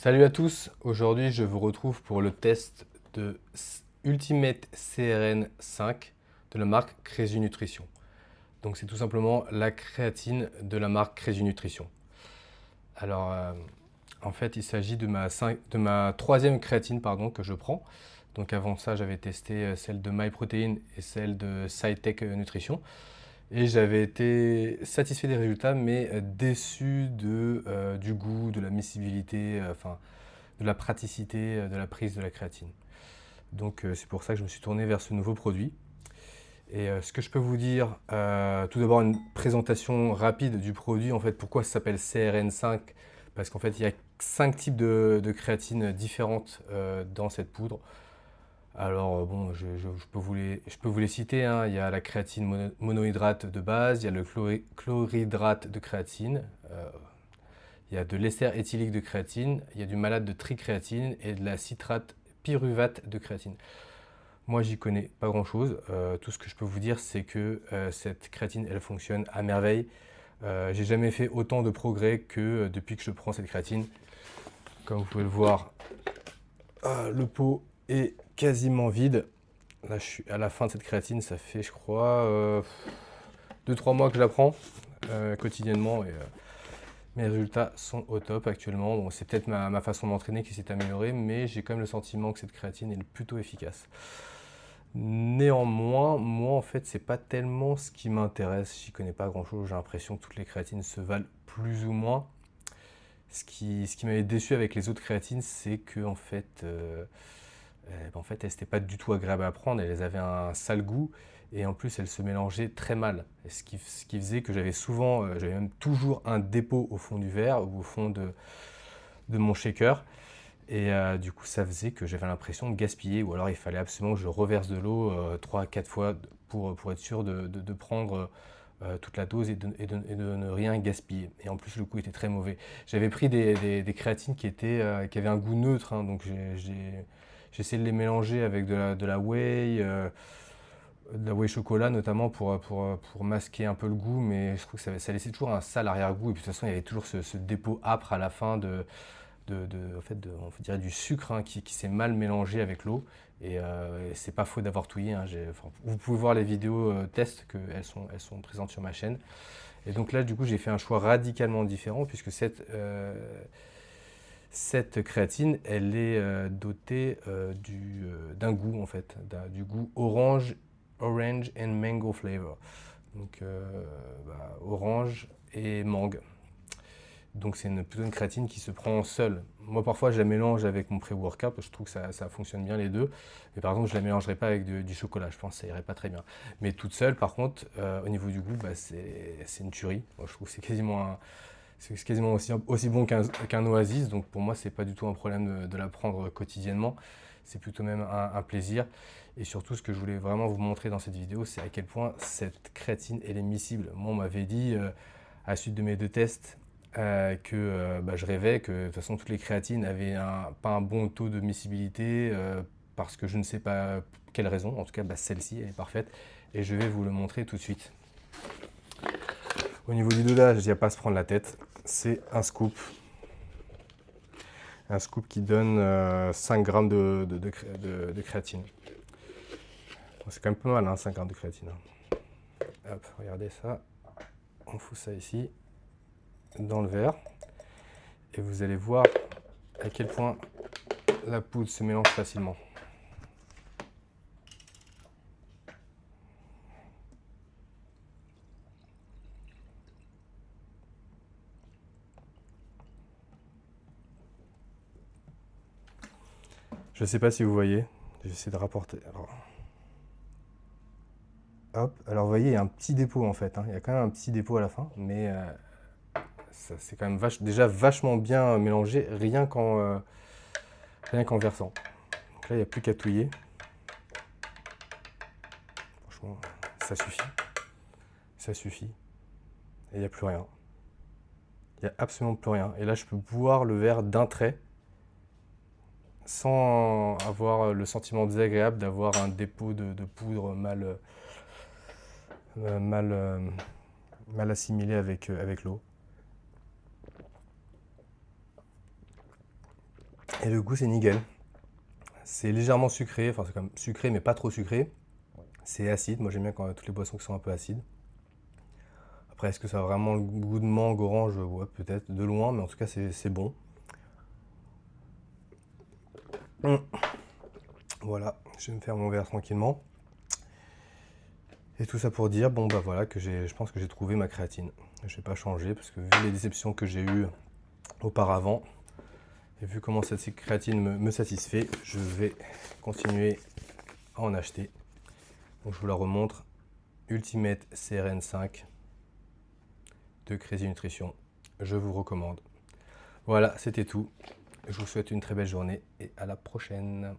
Salut à tous, aujourd'hui je vous retrouve pour le test de Ultimate CRN 5 de la marque Crésu Nutrition. Donc c'est tout simplement la créatine de la marque Crésu Nutrition. Alors en fait il s'agit de ma troisième créatine que je prends. Donc avant ça j'avais testé celle de MyProtein et celle de SciTech Nutrition. Et j'avais été satisfait des résultats mais déçu du goût, de la miscibilité, de la praticité de la prise de la créatine. Donc c'est pour ça que je me suis tourné vers ce nouveau produit. Et ce que je peux vous dire, tout d'abord une présentation rapide du produit. En fait, pourquoi ça s'appelle CRN5? Parce qu'en fait, il y a 5 types de créatine différentes dans cette poudre. Alors bon, je peux vous les citer, hein. Il y a la créatine monohydrate de base, il y a le chlorhydrate de créatine, il y a de l'ester éthylique de créatine, il y a du malate de tricréatine et de la citrate pyruvate de créatine. Moi, j'y connais pas grand-chose. Tout ce que je peux vous dire, c'est que cette créatine, elle fonctionne à merveille. J'ai jamais fait autant de progrès que depuis que je prends cette créatine. Comme vous pouvez le voir, le pot est quasiment vide. Là, je suis à la fin de cette créatine. Ça fait, je crois, 2-3 mois que je la prends quotidiennement. Et mes résultats sont au top actuellement. Bon, c'est peut-être ma façon d'entraîner qui s'est améliorée, mais j'ai quand même le sentiment que cette créatine est plutôt efficace. Néanmoins, moi en fait, c'est pas tellement ce qui m'intéresse. J'y connais pas grand-chose. J'ai l'impression que toutes les créatines se valent plus ou moins. Ce qui m'avait déçu avec les autres créatines, c'est que en fait, elles n'étaient pas du tout agréables à prendre. Elles avaient un sale goût et en plus, elles se mélangeaient très mal. Et ce qui faisait que j'avais même toujours un dépôt au fond du verre ou au fond de mon shaker. Et du coup, ça faisait que j'avais l'impression de gaspiller, ou alors il fallait absolument que je reverse de l'eau 3 à 4 fois pour être sûr de prendre toute la dose et de ne rien gaspiller. Et en plus, le goût était très mauvais. J'avais pris des créatines qui avaient un goût neutre, hein, donc j'ai essayé de les mélanger avec de la whey chocolat notamment pour masquer un peu le goût, mais je trouve que ça laissait toujours un sale arrière-goût. Et puis de toute façon, il y avait toujours ce dépôt âpre à la fin on dirait du sucre, hein, qui s'est mal mélangé avec l'eau. Et c'est pas faux d'avoir touillé, hein. Vous pouvez voir les vidéos tests, elles sont présentes sur ma chaîne. Et donc là, du coup, j'ai fait un choix radicalement différent puisque cette créatine, elle est dotée d'un goût en fait, du goût orange and mango flavor. Donc orange et mangue. Donc c'est plutôt une créatine qui se prend seule. Moi parfois je la mélange avec mon pré-workout, je trouve que ça fonctionne bien les deux. Mais par exemple je la mélangerai pas avec du chocolat, je pense que ça irait pas très bien. Mais toute seule par contre, au niveau du goût, c'est une tuerie. Moi, je trouve que c'est quasiment aussi bon qu'un Oasis. Donc pour moi c'est pas du tout un problème de la prendre quotidiennement. C'est plutôt même un plaisir. Et surtout ce que je voulais vraiment vous montrer dans cette vidéo, c'est à quel point cette créatine elle est miscible. Moi on m'avait dit à la suite de mes deux tests que je rêvais que de toute façon toutes les créatines avaient pas un bon taux de miscibilité parce que je ne sais pas quelle raison. En tout cas, celle-ci elle est parfaite et je vais vous le montrer tout de suite. Au niveau du dosage, il n'y a pas à se prendre la tête. C'est un scoop qui donne 5 grammes de créatine. Bon, c'est quand même pas mal, hein, 5 grammes de créatine. Hop, regardez ça. On fout ça ici, dans le verre. Et vous allez voir à quel point la poudre se mélange facilement. Je ne sais pas si vous voyez, j'essaie de rapporter. Alors, hop, alors vous voyez, il y a un petit dépôt en fait, hein. Il y a quand même un petit dépôt à la fin, mais c'est quand même déjà vachement bien mélangé, rien qu'en versant. Donc là, il n'y a plus qu'à touiller. Franchement, ça suffit. Ça suffit. Et il n'y a plus rien. Il n'y a absolument plus rien. Et là, je peux boire le verre d'un trait sans avoir le sentiment désagréable d'avoir un dépôt de poudre mal, mal assimilé avec l'eau. Et le goût, c'est nickel. C'est légèrement sucré, enfin c'est quand même sucré mais pas trop sucré. C'est acide, moi j'aime bien quand toutes les boissons qui sont un peu acides. Après, est-ce que ça a vraiment le goût de mangue, orange? Ouais, peut-être de loin, mais en tout cas c'est bon. Voilà, je vais me faire mon verre tranquillement. Et tout ça pour dire, bon bah voilà, que je pense que j'ai trouvé ma créatine. Je vais pas changer parce que vu les déceptions que j'ai eues auparavant, et vu comment cette créatine me satisfait, je vais continuer à en acheter. Donc je vous la remontre. Ultimate CRN5 de Crazy Nutrition. Je vous recommande. Voilà, c'était tout. Je vous souhaite une très belle journée et à la prochaine.